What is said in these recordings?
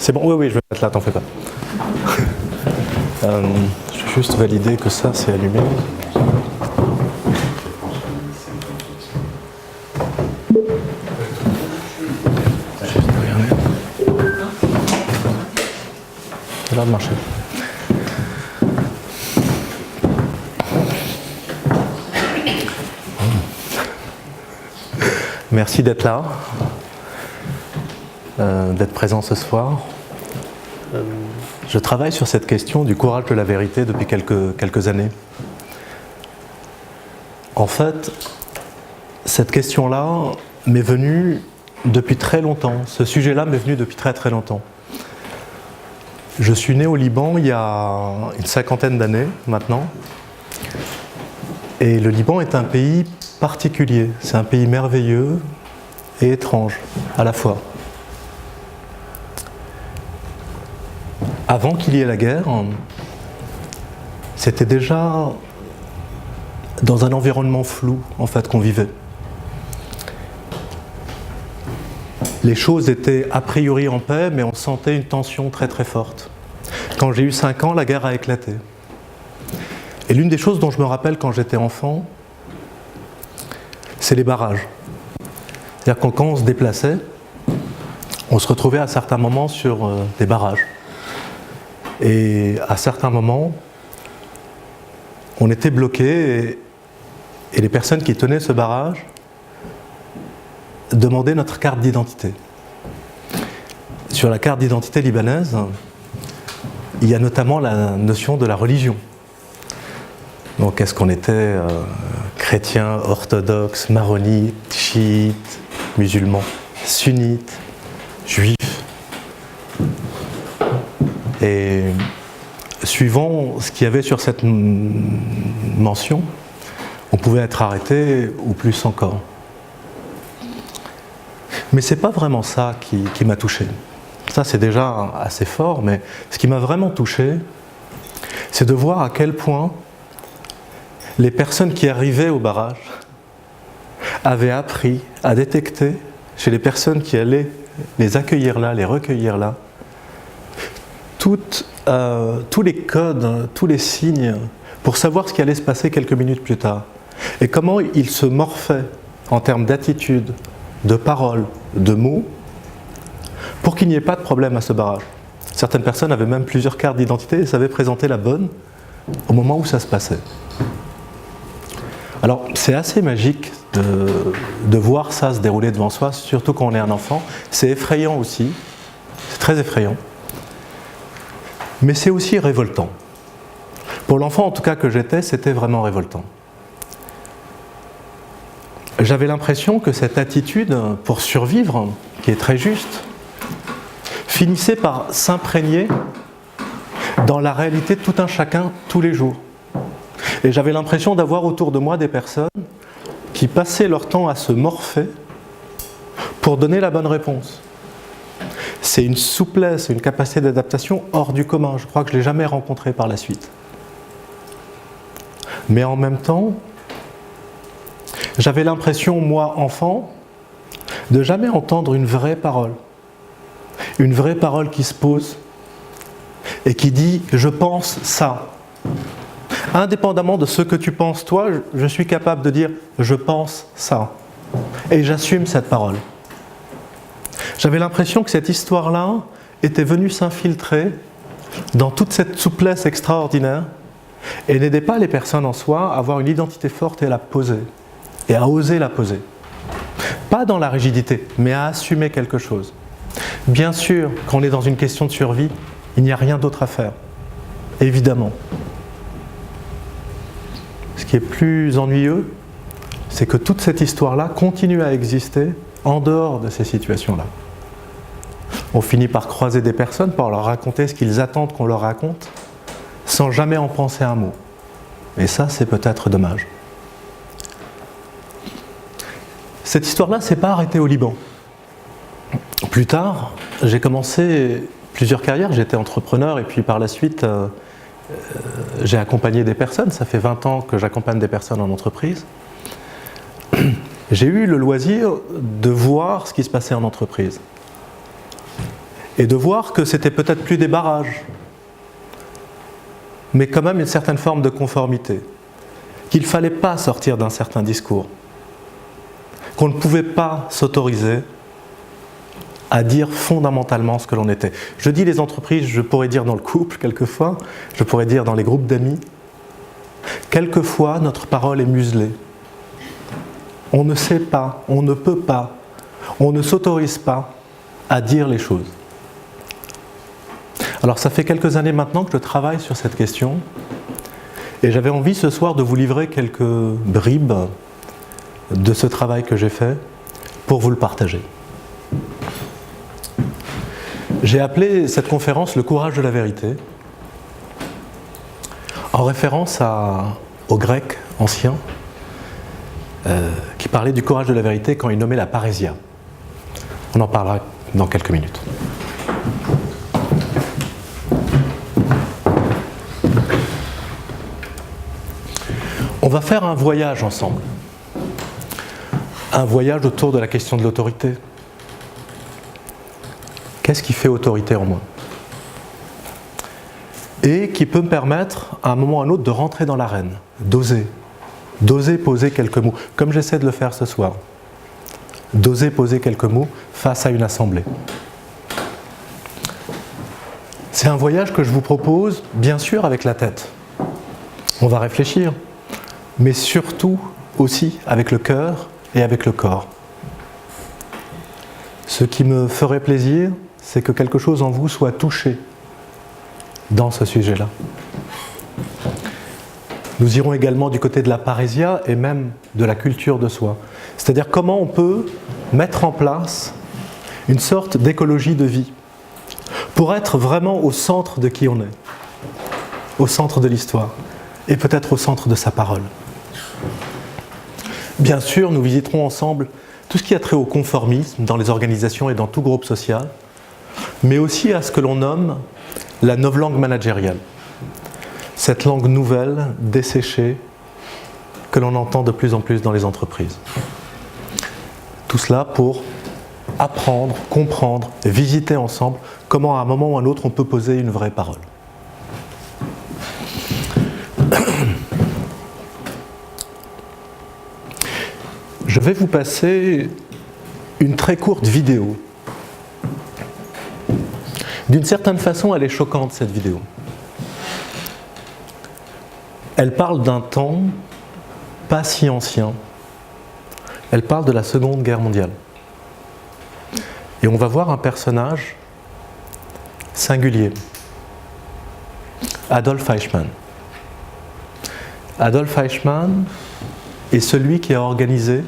C'est bon, oui, oui, je vais mettre là, t'en fais pas. Je vais juste valider que ça, c'est allumé. Juste regarder. Ça a l'air de marcher. Merci d'être là, d'être présent ce soir. Je travaille sur cette question du courage de la vérité depuis quelques années. En fait, cette question-là m'est venue depuis très longtemps. Ce sujet-là m'est venu depuis très très longtemps. Je suis né au Liban il y a une 50aine d'années maintenant. Et le Liban est un pays particulier. C'est un pays merveilleux et étrange à la fois. Avant qu'il y ait la guerre, c'était déjà dans un environnement flou en fait qu'on vivait. Les choses étaient a priori en paix, mais on sentait une tension très très forte. Quand j'ai eu 5 ans, la guerre a éclaté. Et l'une des choses dont je me rappelle quand j'étais enfant, c'est les barrages. C'est-à-dire que quand on se déplaçait, on se retrouvait à certains moments sur des barrages. Et à certains moments, on était bloqué et les personnes qui tenaient ce barrage demandaient notre carte d'identité. Sur la carte d'identité libanaise, il y a notamment la notion de la religion. Donc est-ce qu'on était chrétien, orthodoxe, maronite, chiite, musulman, sunnite, juif? Et suivant ce qu'il y avait sur cette mention, on pouvait être arrêté ou plus encore. Mais c'est pas vraiment ça qui m'a touché. Ça c'est déjà assez fort, mais ce qui m'a vraiment touché, c'est de voir à quel point les personnes qui arrivaient au barrage avaient appris à détecter chez les personnes qui allaient les accueillir là, les recueillir là, tous les codes, tous les signes pour savoir ce qui allait se passer quelques minutes plus tard. Et comment ils se morphaient en termes d'attitude, de paroles, de mots, pour qu'il n'y ait pas de problème à ce barrage. Certaines personnes avaient même plusieurs cartes d'identité et savaient présenter la bonne au moment où ça se passait. Alors c'est assez magique de voir ça se dérouler devant soi, surtout quand on est un enfant. C'est effrayant aussi, c'est très effrayant. Mais c'est aussi révoltant. Pour l'enfant en tout cas que j'étais, c'était vraiment révoltant. J'avais l'impression que cette attitude pour survivre, qui est très juste, finissait par s'imprégner dans la réalité de tout un chacun tous les jours. Et j'avais l'impression d'avoir autour de moi des personnes qui passaient leur temps à se morpher pour donner la bonne réponse. C'est une souplesse, une capacité d'adaptation hors du commun. Je crois que je ne l'ai jamais rencontré par la suite. Mais en même temps, j'avais l'impression, moi, enfant, de jamais entendre une vraie parole. Une vraie parole qui se pose et qui dit « je pense ça ». Indépendamment de ce que tu penses toi, je suis capable de dire « je pense ça ». Et j'assume cette parole. J'avais l'impression que cette histoire-là était venue s'infiltrer dans toute cette souplesse extraordinaire et n'aidait pas les personnes en soi à avoir une identité forte et à la poser, et à oser la poser. Pas dans la rigidité, mais à assumer quelque chose. Bien sûr, quand on est dans une question de survie, il n'y a rien d'autre à faire, évidemment. Ce qui est plus ennuyeux, c'est que toute cette histoire-là continue à exister en dehors de ces situations-là. On finit par croiser des personnes, par leur raconter ce qu'ils attendent qu'on leur raconte, sans jamais en penser un mot. Et ça, c'est peut-être dommage. Cette histoire-là ne s'est pas arrêtée au Liban. Plus tard, j'ai commencé plusieurs carrières. J'étais entrepreneur et puis par la suite, j'ai accompagné des personnes. Ça fait 20 ans que j'accompagne des personnes en entreprise. J'ai eu le loisir de voir ce qui se passait en entreprise. et de voir que c'était peut-être plus des barrages, mais quand même une certaine forme de conformité, qu'il ne fallait pas sortir d'un certain discours, qu'on ne pouvait pas s'autoriser à dire fondamentalement ce que l'on était. Je dis les entreprises, je pourrais dire dans le couple quelquefois, je pourrais dire dans les groupes d'amis, quelquefois notre parole est muselée. On ne sait pas, on ne peut pas, on ne s'autorise pas à dire les choses. Alors ça fait quelques années maintenant que je travaille sur cette question et j'avais envie ce soir de vous livrer quelques bribes de ce travail que j'ai fait pour vous le partager. J'ai appelé cette conférence « Le courage de la vérité » en référence aux Grecs anciens qui parlaient du courage de la vérité quand ils nommaient la parésia. On en parlera dans quelques minutes. On va faire un voyage ensemble. Un voyage autour de la question de l'autorité. Qu'est-ce qui fait autorité en moi? Et qui peut me permettre, à un moment ou à un autre, de rentrer dans l'arène, d'oser poser quelques mots, comme j'essaie de le faire ce soir. D'oser poser quelques mots face à une assemblée. C'est un voyage que je vous propose, bien sûr, avec la tête. On va réfléchir, mais surtout aussi avec le cœur et avec le corps. Ce qui me ferait plaisir, c'est que quelque chose en vous soit touché dans ce sujet-là. Nous irons également du côté de la parésia et même de la culture de soi. C'est-à-dire comment on peut mettre en place une sorte d'écologie de vie pour être vraiment au centre de qui on est, au centre de l'histoire et peut-être au centre de sa parole. Bien sûr, nous visiterons ensemble tout ce qui a trait au conformisme dans les organisations et dans tout groupe social, mais aussi à ce que l'on nomme la novlangue managériale. Cette langue nouvelle, desséchée, que l'on entend de plus en plus dans les entreprises. Tout cela pour apprendre, comprendre, visiter ensemble comment à un moment ou à un autre on peut poser une vraie parole. Je vais vous passer une très courte vidéo. D'une certaine façon, elle est choquante, cette vidéo. Elle parle d'un temps pas si ancien. Elle parle de la Seconde Guerre mondiale. Et on va voir un personnage singulier. Adolf Eichmann. Adolf Eichmann est celui qui a organisé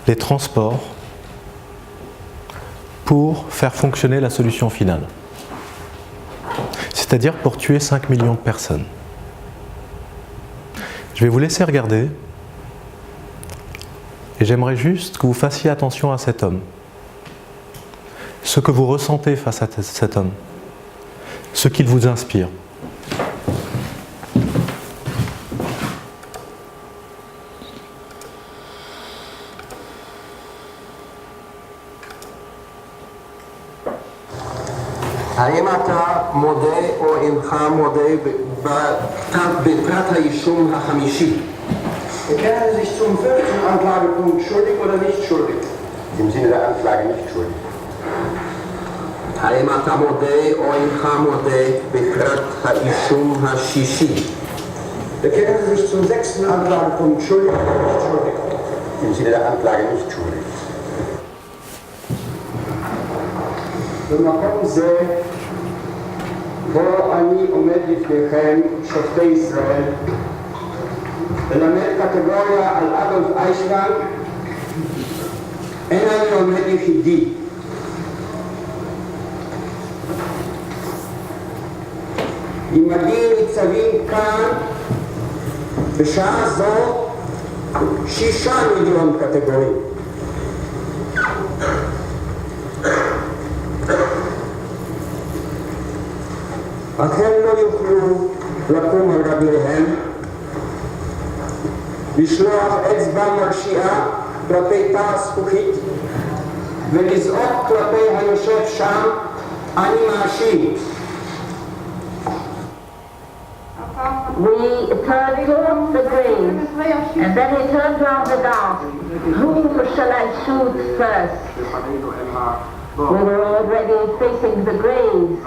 les transports pour faire fonctionner la solution finale. C'est-à-dire pour tuer 5 millions de personnes. Je vais vous laisser regarder et j'aimerais juste que vous fassiez attention à cet homme. Ce que vous ressentez face à cet homme. Ce qu'il vous inspire. האם אתה מודה או אינך מודה בפרט האישום החמישי? Erklären Sie sich zum 4. Anklagepunkt schuldig oder nicht schuldig? Im Sinne der Anklage nicht schuldig. האם אתה מודה או אינך מודה בפרט האישום השישי? Erklären Sie sich zum 6. Anklagepunkt schuldig oder nicht schuldig? Im Sinne der Anklage nicht schuldig. במקום זה, בו אני עומד לפניכם, שופטי ישראל, ללמד קטגוריה על אדולף אייכמן, אין אני עומד יחידי. עמדי ניצבים כאן, בשעה זו, 6 מיליון קטגורים. אך הם לא יוכלו לקום על רגליהם, לשלוח אצבע מרשיעה כלפי תא הזכוכית ולזעוק כלפי היושב שם אני מאשים. We turned towards the grave, and then he turned round and asked, whom shall I shoot first? We were already facing the graves.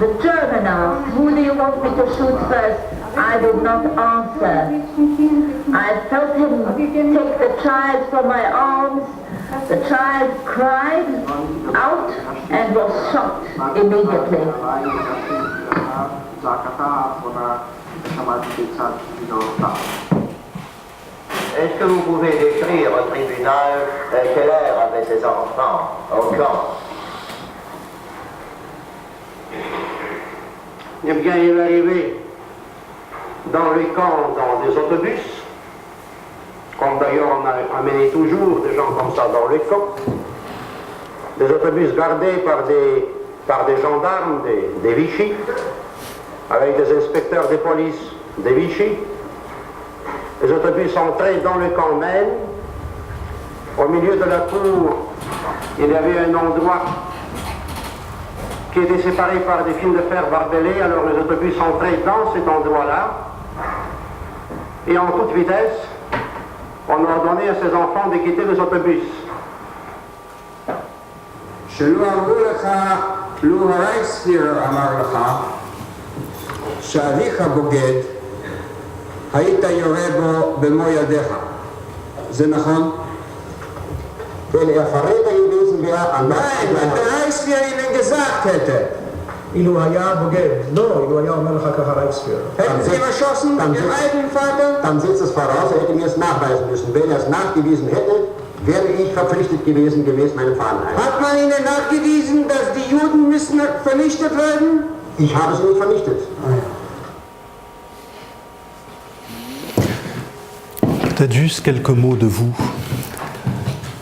The German asked, who do you want me to shoot first? I did not answer. I felt him take the child from my arms. The child cried out and was shot immediately. Est-ce que vous pouvez décrire au tribunal quel air avaient ces enfants au camp? Eh bien, il est arrivé dans les camps, dans des autobus, comme d'ailleurs on a amené toujours des gens comme ça dans les camps, des autobus gardés par des gendarmes, des Vichy, avec des inspecteurs de police des Vichy. Les autobus entraient dans le camp même. Au milieu de la cour, il y avait un endroit qui était séparé par des fils de fer barbelés. Alors les autobus entraient dans cet endroit-là. Et en toute vitesse, on a ordonné à ces enfants de quitter les autobus. שלא אמרו לך, לו הרייכספירר אמר לך, שאביך בוגד, היית יורה בו במו ידיך. זה נכון? Wenn er Verräter gewesen wäre, Nein, wenn der Reichsführer ihnen gesagt hätte. אילו היה בוגד, לא, אילו היה אומר לך ככה רייכספירר. Hätten sie ihn erschossen, ihren eigenen Vater? dann setzt es voraus, er hätte mir es nachweisen müssen. Wenn er es nachgewiesen hätte, wäre ich verpflichtet gewesen, gemäß meinem Fahnenheim. Hat man ihnen nachgewiesen, dass die Juden müssen vernichtet werden? Ich habe sie nicht vernichtet. Peut-être juste quelques mots de vous.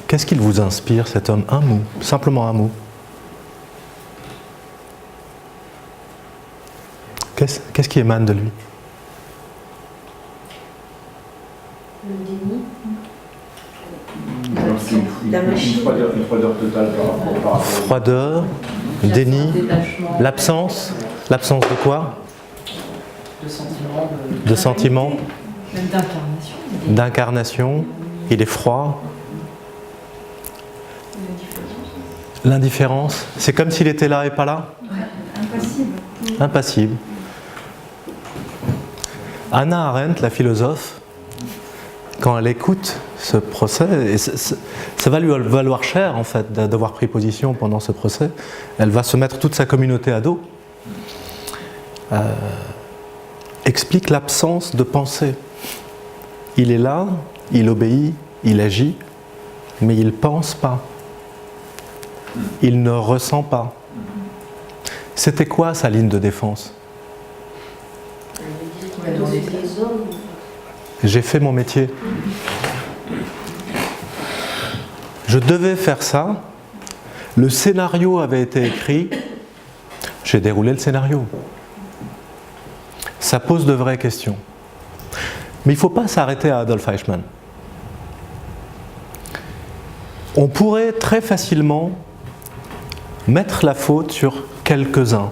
Qu'est-ce qu'il vous inspire, cet homme? Un mot, simplement un mot. Qu'est-ce qui émane de lui? Le déni. La machine. Une froideur totale par rapport Froideur, déni, l'absence de quoi? De sentiments. Même d'incarnation. D'incarnation. Il est froid. L'indifférence. C'est comme s'il était là et pas là. Impassible. Impassible. Hannah Arendt, la philosophe, quand elle écoute ce procès, et ça va lui valoir cher en fait d'avoir pris position pendant ce procès, elle va se mettre toute sa communauté à dos, explique l'absence de pensée. Il est là, il obéit, il agit, mais il ne pense pas. Il ne ressent pas. C'était quoi sa ligne de défense? J'ai fait mon métier. Je devais faire ça. Le scénario avait été écrit. J'ai déroulé le scénario. Ça pose de vraies questions. Mais il ne faut pas s'arrêter à Adolf Eichmann. On pourrait très facilement mettre la faute sur quelques-uns,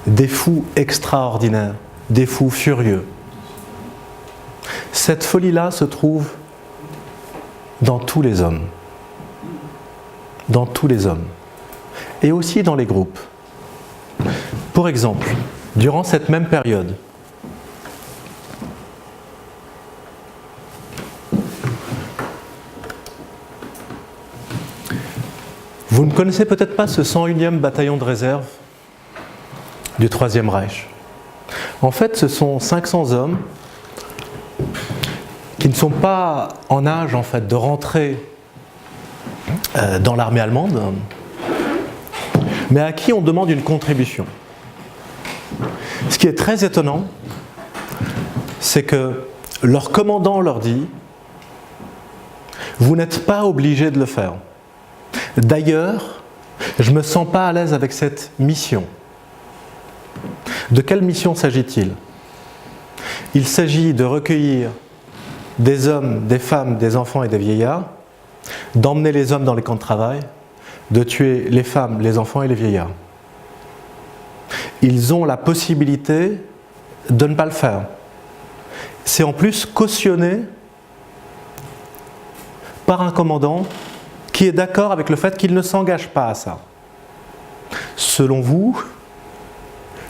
des fous extraordinaires, des fous furieux. Cette folie-là se trouve dans tous les hommes. Dans tous les hommes. Et aussi dans les groupes. Pour exemple, durant cette même période, vous ne connaissez peut-être pas ce 101e bataillon de réserve du Troisième Reich. En fait, ce sont 500 hommes qui ne sont pas en âge en fait, de rentrer dans l'armée allemande, mais à qui on demande une contribution. Ce qui est très étonnant, c'est que leur commandant leur dit « Vous n'êtes pas obligés de le faire. D'ailleurs, je ne me sens pas à l'aise avec cette mission. » De quelle mission s'agit-il? Il s'agit de recueillir des hommes, des femmes, des enfants et des vieillards, d'emmener les hommes dans les camps de travail, de tuer les femmes, les enfants et les vieillards. Ils ont la possibilité de ne pas le faire. C'est en plus cautionné par un commandant qui est d'accord avec le fait qu'il ne s'engage pas à ça. Selon vous,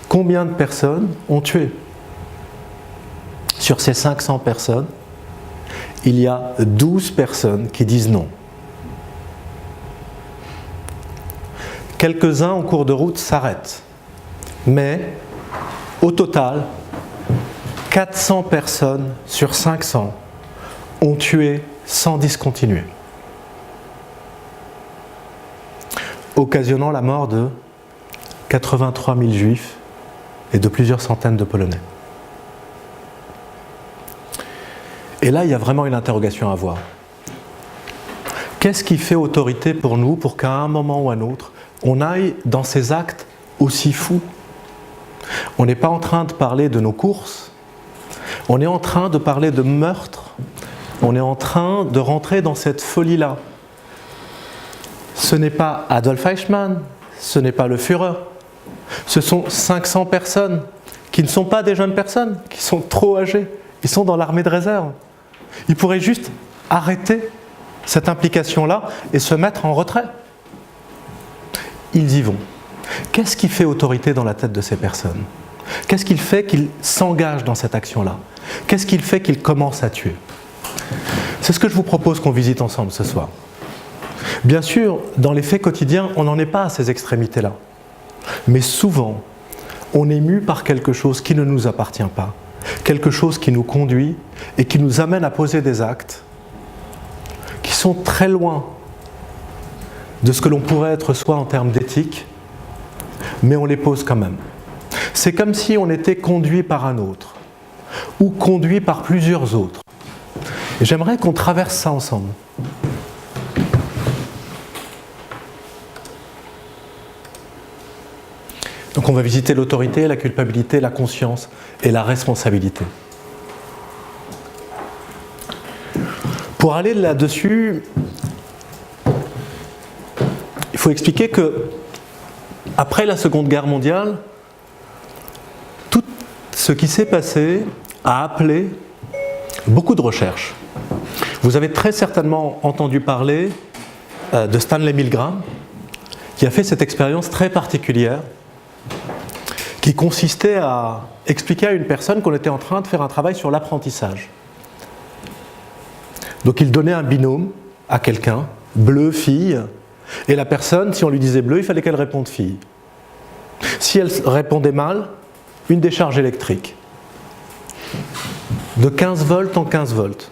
combien de personnes ont tué? Sur ces 500 personnes, il y a 12 personnes qui disent non. Quelques-uns en cours de route s'arrêtent. Mais au total, 400 personnes sur 500 ont tué sans discontinuer, occasionnant la mort de 83 000 Juifs et de plusieurs centaines de Polonais. Et là, il y a vraiment une interrogation à avoir. Qu'est-ce qui fait autorité pour nous pour qu'à un moment ou à un autre, on aille dans ces actes aussi fous? On n'est pas en train de parler de nos courses, on est en train de parler de meurtre, on est en train de rentrer dans cette folie-là. Ce n'est pas Adolf Eichmann, ce n'est pas le Führer, ce sont 500 personnes qui ne sont pas des jeunes personnes, qui sont trop âgées, ils sont dans l'armée de réserve. Ils pourraient juste arrêter cette implication-là et se mettre en retrait. Ils y vont. Qu'est-ce qui fait autorité dans la tête de ces personnes? Qu'est-ce qui fait qu'ils s'engagent dans cette action-là? Qu'est-ce qui fait qu'ils commencent à tuer? C'est ce que je vous propose qu'on visite ensemble ce soir. Bien sûr, dans les faits quotidiens, on n'en est pas à ces extrémités-là. Mais souvent, on est mu par quelque chose qui ne nous appartient pas, quelque chose qui nous conduit et qui nous amène à poser des actes qui sont très loin de ce que l'on pourrait être soi en termes d'éthique, mais on les pose quand même. C'est comme si on était conduit par un autre, ou conduit par plusieurs autres. Et j'aimerais qu'on traverse ça ensemble. Donc on va visiter l'autorité, la culpabilité, la conscience et la responsabilité. Pour aller là-dessus, il faut expliquer que après la Seconde Guerre mondiale, tout ce qui s'est passé a appelé beaucoup de recherches. Vous avez très certainement entendu parler de Stanley Milgram, qui a fait cette expérience très particulière, qui consistait à expliquer à une personne qu'on était en train de faire un travail sur l'apprentissage. Donc il donnait un binôme à quelqu'un, bleu, fille, et la personne, si on lui disait bleu, il fallait qu'elle réponde fille. Si elle répondait mal, une décharge électrique de 15 volts en 15 volts.